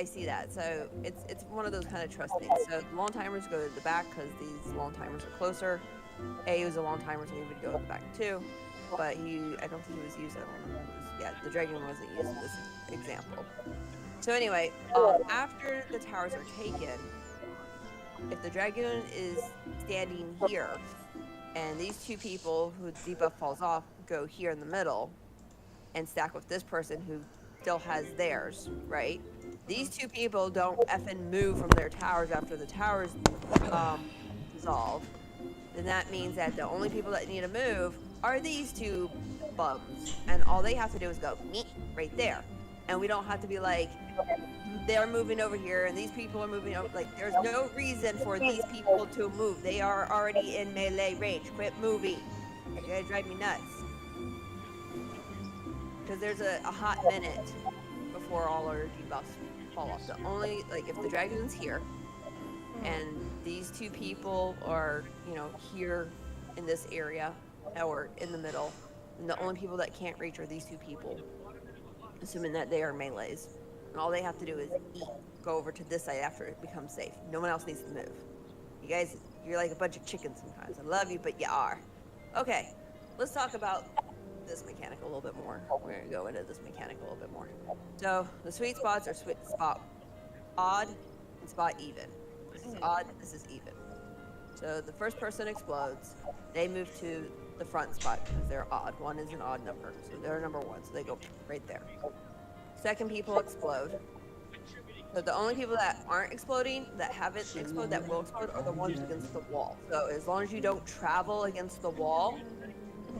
I see that. So it's one of those kind of trust things. So long timers go to the back because these long timers are closer. A was a long timer, so he would go to the back too. But I don't think he was used. I don't remember. Yeah, the dragon wasn't used in this example. So anyway, after the towers are taken, if the dragoon is standing here, and these two people who debuff falls off go here in the middle, and stack with this person who still has theirs, right? These two people don't effing move from their towers after the towers dissolve. Then that means that the only people that need to move are these two bums, and all they have to do is go meet right there, and we don't have to be like, they're moving over here and these people are moving over. Like, there's no reason for these people to move. They are already in melee range. Quit moving. You guys drive me nuts. Because there's a hot minute before all our debuffs fall off. So only, like, if the dragon's here and these two people are, you know, here in this area or in the middle, and the only people that can't reach are these two people, assuming that they are melees. And all they have to do is go over to this side after it becomes safe. No one else needs to move. You guys, you're like a bunch of chickens sometimes. I love you, but you are. Okay, let's talk about this mechanic a little bit more. We're going to go into this mechanic a little bit more. So the sweet spots are sweet spot odd and spot even. This is odd, this is even. So the first person explodes. They move to the front spot because they're odd. One is an odd number, so they're number one. So they go right there. Second people explode. So the only people that aren't exploding, that haven't exploded, that will explode, are the ones against the wall. So as long as you don't travel against the wall,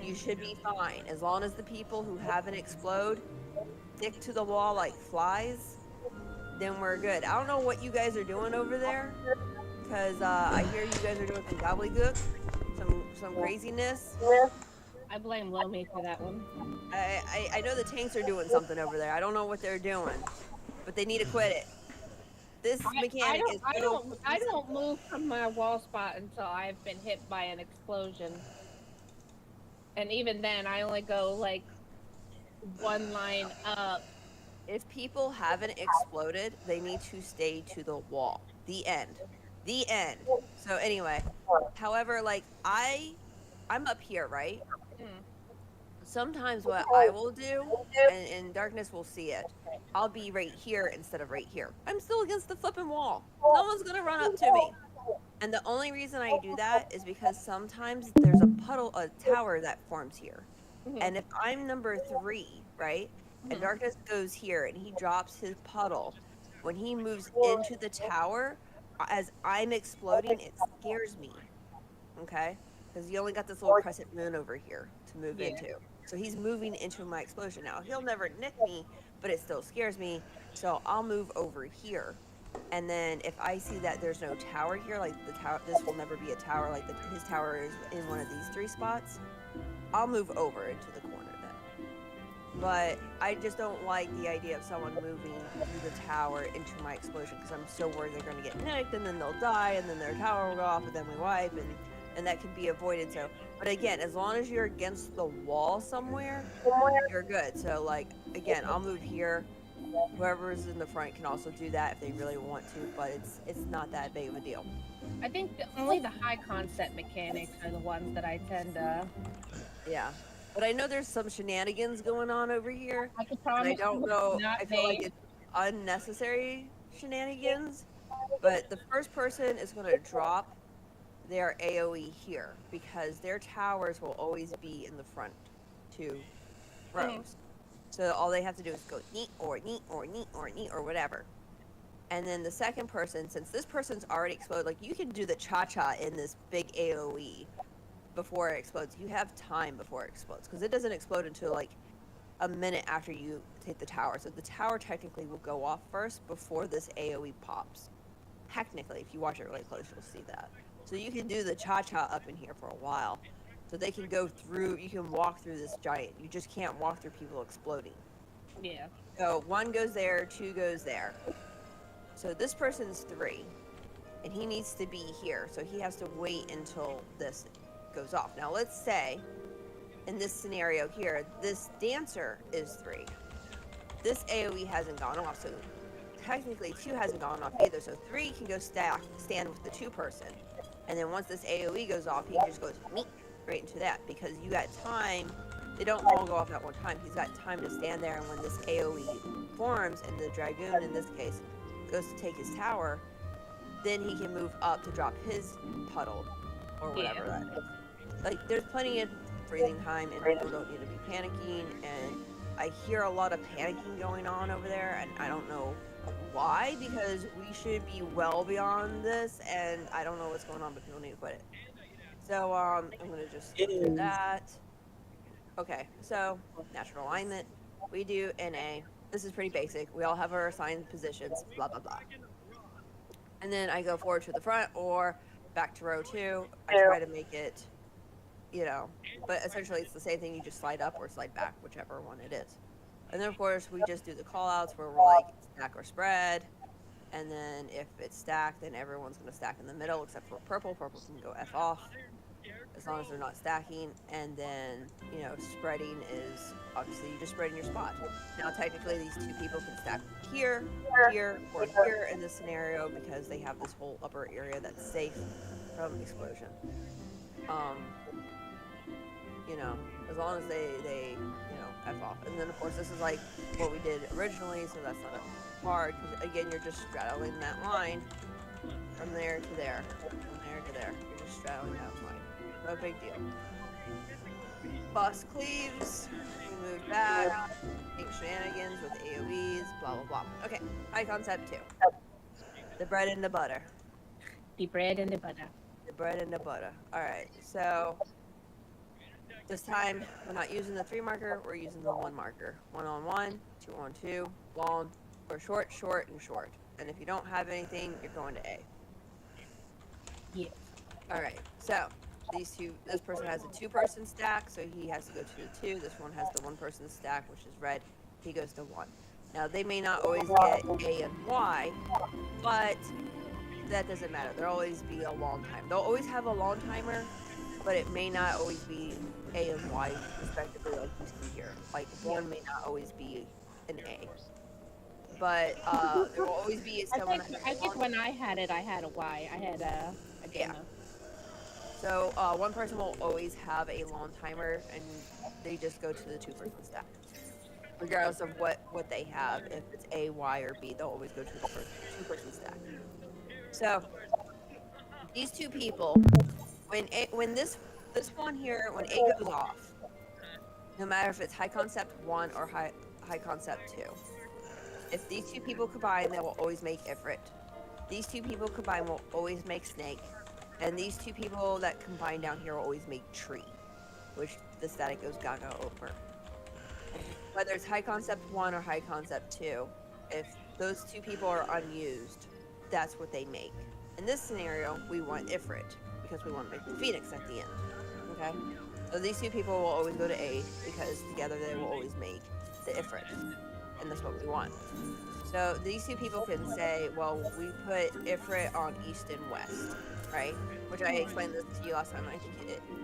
you should be fine. As long as the people who haven't explode stick to the wall like flies, then we're good. I don't know what you guys are doing over there, because I hear you guys are doing some gobbledygook, some craziness. I blame Lomi for that one. I know the tanks are doing something over there. I don't know what they're doing, but they need to quit it. This mechanic is. I don't move from my wall spot until I've been hit by an explosion, and even then, I only go like one line up. If people haven't exploded, they need to stay to the wall. The end. The end. So anyway, however, like I'm up here, right? Sometimes what I will do, and Darkness will see it, I'll be right here instead of right here. I'm still against the flipping wall. No one's gonna run up to me. And the only reason I do that is because sometimes there's a tower that forms here. And if I'm number 3, right, and Darkness goes here and he drops his puddle, when he moves into the tower, as I'm exploding, it scares me. Okay? Because you only got this little crescent moon over here to move into. So he's moving into my explosion now. He'll never nick me, but it still scares me. So I'll move over here. And then if I see that there's no tower here, like the tower, this will never be a tower, like his tower is in one of these 3 spots, I'll move over into the corner then. But I just don't like the idea of someone moving through the tower into my explosion, because I'm so worried they're going to get nicked, and then they'll die, and then their tower will go off, and then we wipe, and that can be avoided. So, but again, as long as you're against the wall somewhere, you're good. So like, again, I'll move here. Whoever's in the front can also do that if they really want to, but it's not that big of a deal. I think only the high concept mechanics are the ones that I tend to. Yeah, but I know there's some shenanigans going on over here. I can promise. I don't know. I feel like me. it's unnecessary shenanigans. But the first person is going to drop their AOE here because their towers will always be in the front 2 rows. So all they have to do is go neat or neat or neat or neat or whatever. And then the second person, since this person's already exploded, like you can do the cha-cha in this big AOE before it explodes. You have time before it explodes because it doesn't explode until like a minute after you take the tower. So the tower technically will go off first before this AOE pops. Technically, if you watch it really close, you'll see that. So you can do the cha-cha up in here for a while. So they can go through, you can walk through this giant. You just can't walk through people exploding. Yeah. So 1 goes there, 2 goes there. So this person's 3, and he needs to be here. So he has to wait until this goes off. Now let's say, in this scenario here, this dancer is 3. This AOE hasn't gone off, so technically 2 hasn't gone off either, so 3 can go stand with the 2 person. And then once this AoE goes off, he just goes meet right into that because you got time. They don't all go off at one time. He's got time to stand there, and when this AoE forms and the Dragoon in this case goes to take his tower, then he can move up to drop his puddle or whatever that is. Like, there's plenty of breathing time, and people don't need to be panicking, and I hear a lot of panicking going on over there, and I don't know why, because we should be well beyond this, and I don't know what's going on, but people need to quit it. So, I'm gonna just do that. Okay, so, natural alignment. We do NA. This is pretty basic. We all have our assigned positions, blah, blah, blah. And then I go forward to the front or back to row 2. I try to make it, you know, but essentially it's the same thing. You just slide up or slide back, whichever one it is. And then, of course, we just do the call-outs where we're like, stack or spread. And then if it's stacked, then everyone's going to stack in the middle except for purple. Purple can go F off as long as they're not stacking. And then, you know, spreading is obviously you just spread in your spot. Now, technically, these 2 people can stack here, here, or here in this scenario because they have this whole upper area that's safe from explosion. You know, as long as they you know, F off. And then, of course, this is like what we did originally, so that's not hard. Because, again, you're just straddling that line from there to there. From there to there. You're just straddling that line. No big deal. Boss cleaves. We move back. Make shenanigans with AoEs. Blah, blah, blah. Okay, high concept 2. The bread and the butter. The bread and the butter. The bread and the butter. Alright, so this time we're not using the 3 marker, we're using the 1 marker. 1 on 1, 2 on 2, long, or short, short, and short. And if you don't have anything, you're going to A. Yeah. Alright, so this person has a 2-person stack, so he has to go to 2. This one has the 1-person stack, which is red. He goes to 1. Now, they may not always get A and Y, but that doesn't matter. There'll always be a long time. They'll always have a long timer, but it may not always be A and Y respectively, like you see here. Like, 1 may not always be an A. But there will always be someone I think when I had it, I had a Y. I had a demo. So 1 person will always have a long timer, and they just go to the 2-person stack. Regardless of what they have, if it's A, Y, or B, they'll always go to the 2-person stack. So these 2 people, when this one here, when A goes off, no matter if it's high concept 1 or high concept 2, if these 2 people combine, they will always make Ifrit. These 2 people combine will always make Snake. And these 2 people that combine down here will always make Tree, which the static goes gaga over. Whether it's high concept 1 or high concept 2, if those 2 people are unused, that's what they make. In this scenario, we want Ifrit, because we want to make the Phoenix at the end. Okay? So these 2 people will always go to A, because together they will always make the Ifrit. And that's what we want. So these 2 people can say, well, we put Ifrit on East and West, right? Which I explained this to you last time. I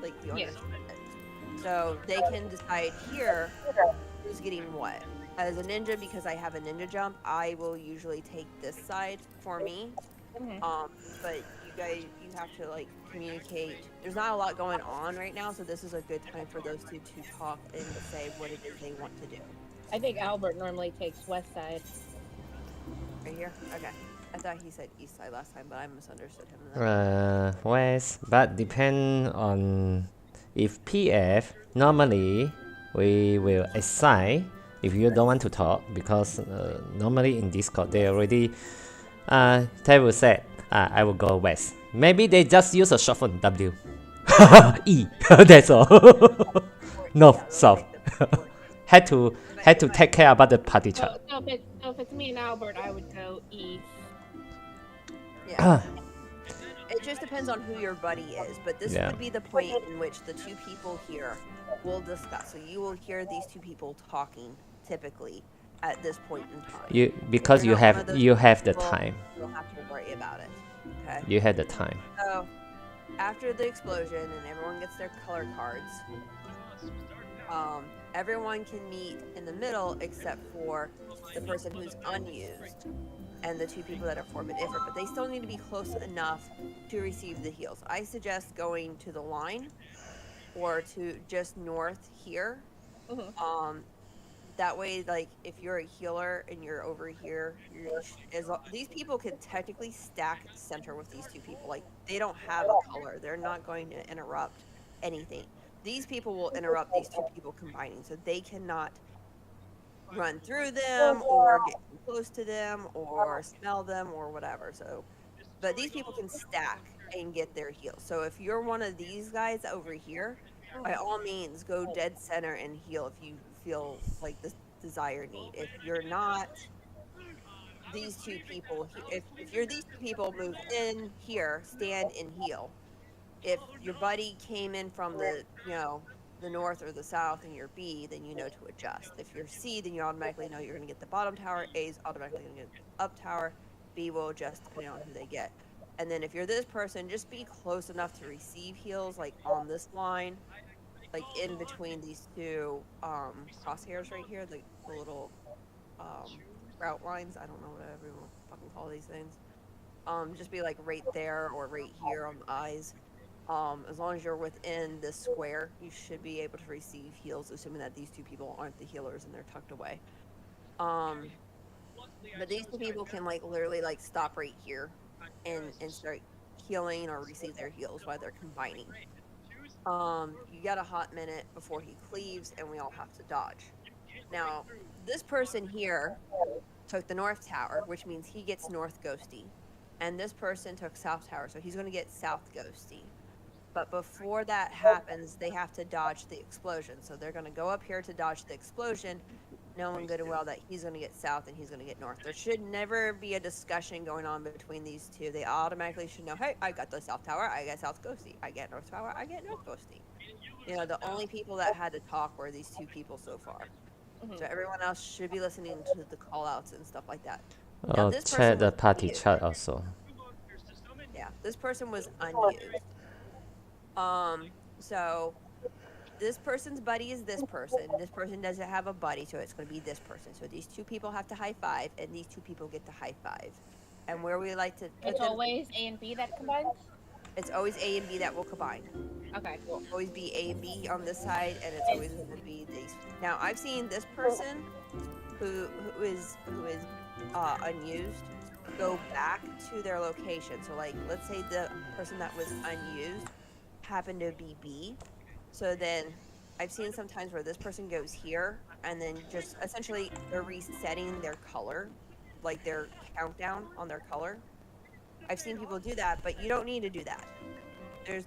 think you understood it. So they can decide here who's getting what. As a ninja, because I have a ninja jump, I will usually take this side for me. But you guys, you have to like communicate. There's not a lot going on right now, so this is a good time for those 2 to talk and to say what it is they want to do. I think Albert normally takes west side. Right here? Okay. I thought he said east side last time, but I misunderstood him. West, but depend on if PF, normally we will assign if you don't want to talk, because normally in Discord they already they will say I will go west. Maybe they just use a short form W. E. That's all. North, south. had to take care about the party chat. So if it's me and Albert, I would go east. Yeah. It just depends on who your buddy is, but this would be the point in which the 2 people here will discuss. So you will hear these 2 people talking typically at this point in time. Because you have the time. You don't have to worry about it. Okay. You had the time. So after the explosion and everyone gets their color cards, everyone can meet in the middle except for the person who's unused, and the 2 people that are formed different, but they still need to be close enough to receive the heals. I suggest going to the line or to just north here. That way, like, if you're a healer and you're over here, these people can technically stack center with these 2 people. Like, they don't have a color. They're not going to interrupt anything. These people will interrupt these 2 people combining, so they cannot run through them or get too close to them or smell them or whatever. So, but these people can stack and get their heals. So if you're one of these guys over here, by all means go dead center and heal if you feel like this desire need. If you're not these 2 people, if you're these 2 people, move in here, stand and heal. If your buddy came in from the, the north or the south and you're B, then you know to adjust. If you're C, then you automatically know you're going to get the bottom tower. A is automatically going to get the up tower. B will adjust depending on who they get. And then if you're this person, just be close enough to receive heals, like on this line, like in between these 2 crosshairs right here, the little route lines. I don't know what everyone fucking call these things. Just be like right there or right here on the eyes. As long as you're within this square, you should be able to receive heals, assuming that these 2 people aren't the healers and they're tucked away. But these 2 people can like literally like stop right here and start healing or receive their heals while they're combining. You got a hot minute before he cleaves, and we all have to dodge. Now, this person here took the north tower, which means he gets north ghosty, and this person took south tower, so he's going to get south ghosty. But before that happens, they have to dodge the explosion. So they're going to go up here to dodge the explosion, knowing good and well that he's going to get south and he's going to get north. There should never be a discussion going on between these 2. They automatically should know, hey, I got the south tower, I got south ghosty. I get north tower, I get north ghosty. The only people that had to talk were these 2 people so far. So everyone else should be listening to the call-outs and stuff like that. Now, this check the party unused. chat also. Yeah, this person was unused. So this person's buddy is this person. This person doesn't have a buddy, so it's going to be this person. So these 2 people have to high five, and these 2 people get to high five. And where we like to it's always A and B that combines? It's always A and B that will combine. Okay. It will always be A and B on this side, and it's always going to be these. Now, I've seen this person who is unused go back to their location. So, like, let's say the person that was unused happened to be B. So then I've seen sometimes where this person goes here and then just essentially they're resetting their color, like their countdown on their color. I've seen people do that, but you don't need to do that.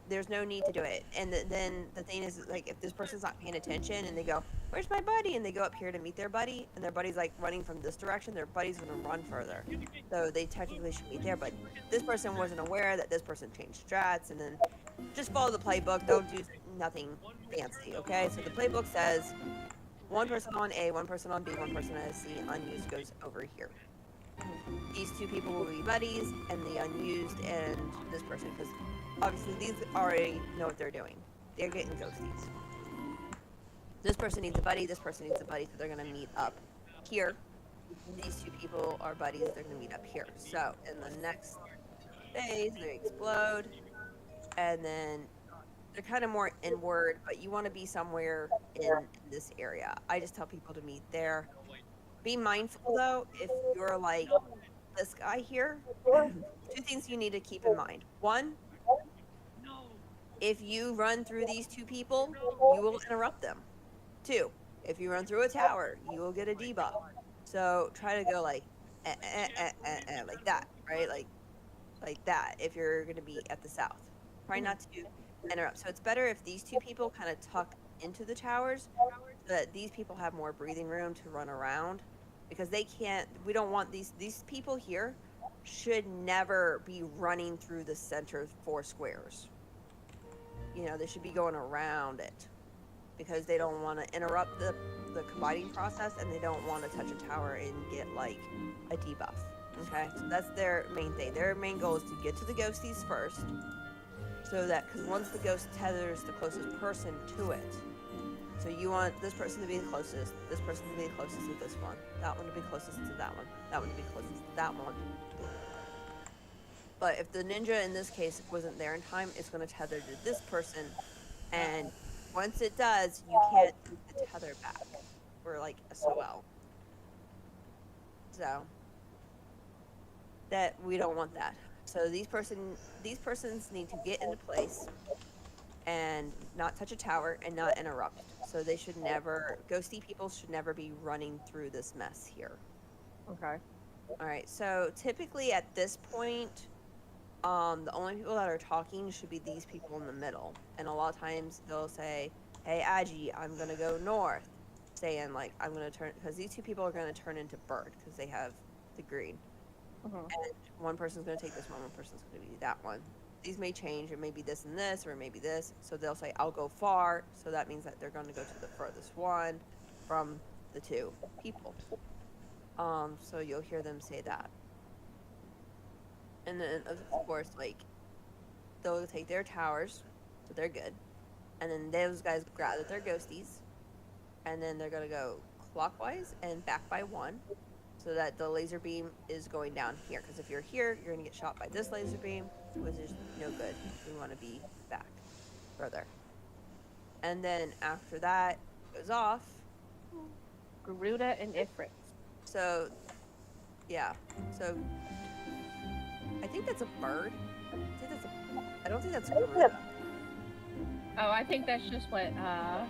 There's no need to do it. And then the thing is, like, if this person's not paying attention and they go, where's my buddy? And they go up here to meet their buddy, and their buddy's like running from this direction, their buddy's going to run further. So they technically should be there, but this person wasn't aware that this person changed strats, and then just follow the playbook. Don't do nothing fancy, okay? So the playbook says 1 person on A, 1 person on B, 1 person on C, unused goes over here. These 2 people will be buddies, and the unused and this person, because obviously these already know what they're doing. They're getting ghosties. This person needs a buddy, this person needs a buddy, so they're going to meet up here. These 2 people are buddies, they're going to meet up here. So in the next phase, they explode, and then they're kind of more inward, but you want to be somewhere in this area. I just tell people to meet there. Be mindful, though, if you're like this guy here, 2 things you need to keep in mind. 1, if you run through these 2 people, you will interrupt them. 2, if you run through a tower, you will get a debuff. So try to go like like that, right? Like that if you're going to be at the south. Try not to interrupt. So it's better if these 2 people kind of tuck into the towers so that these people have more breathing room to run around, because we don't want these people here should never be running through the center 4 squares. They should be going around it, because they don't want to interrupt the combining process, and they don't want to touch a tower and get like a debuff. Okay, so that's their main thing. Their main goal is to get to the ghosties first, so that because once the ghost tethers the closest person to it, So you want this person to be the closest, this person to be the closest to this one, that one to be closest to that one, that one to be closest to that one. But if the ninja in this case wasn't there in time, it's going to tether to this person, and once it does, you can't take the tether back for like SOL. So that we don't want that. So these persons need to get into place and not touch a tower and not interrupt. So they should never, ghosty people should never be running through this mess here. Okay. All right. So typically at this point, the only people that are talking should be these people in the middle. And a lot of times they'll say, "Hey, Agi, I'm gonna go north," saying like, "I'm gonna turn," because these two people are gonna turn into bird because they have the green. Mm-hmm. And one person's going to take this one person's going to be that one. These may change. It may be this and this, or it may be this. So they'll say, "I'll go far." So that means that they're going to go to the furthest one from the two people. So you'll hear them say that. And then, of course, like, they'll take their towers, so they're good. And then those guys grab that they're ghosties. And then they're going to go clockwise and back by one, so that the laser beam is going down here. Because if you're here, you're going to get shot by this laser beam, which is no good. We want to be back further. And then after that goes off. Garuda and Ifrit. So, yeah. So, I think that's a bird. I don't think that's a Garuda. Oh, I think that's just what, I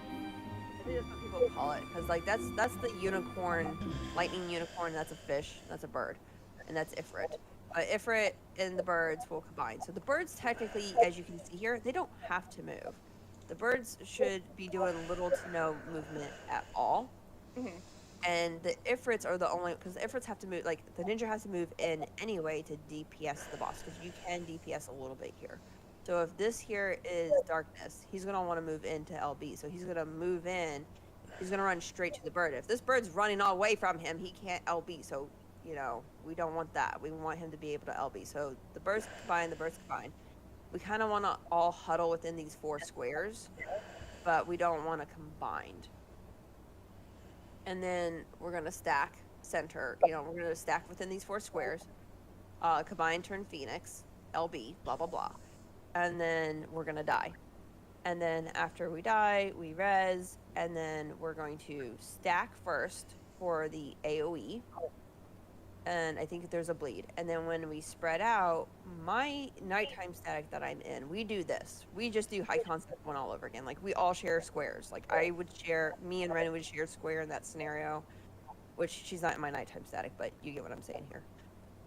think that's what people call it, because like that's the unicorn, lightning unicorn. That's a fish. That's a bird, and that's Ifrit. But Ifrit and the birds will combine. So the birds technically, as you can see here, they don't have to move. The birds should be doing little to no movement at all. Mm-hmm. And the Ifrits are the only, because the Ifrits have to move. Like the ninja has to move in anyway to DPS the boss, because you can DPS a little bit here. So if this here is darkness, he's going to want to move into LB. So he's going to move in. He's going to run straight to the bird. If this bird's running all away from him, he can't LB. So, you know, we don't want that. We want him to be able to LB. So the birds combine, We kind of want to all huddle within these 4 squares, but we don't want to combine. And then we're going to stack center. You know, we're going to stack within these 4 squares. Combine, turn Phoenix, LB, blah, blah, blah. And then we're going to die. And then after we die, we res, and then we're going to stack first for the AoE. And I think there's a bleed. And then when we spread out, my nighttime static that I'm in, we do this. We just do high concept one all over again. Like, we all share squares. Like, me and Ren would share square in that scenario, which she's not in my nighttime static, but you get what I'm saying here.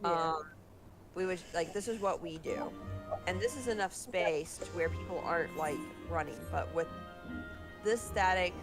Yeah. We would, like, this is what we do. And this is enough space to where people aren't, like, running. But with this static,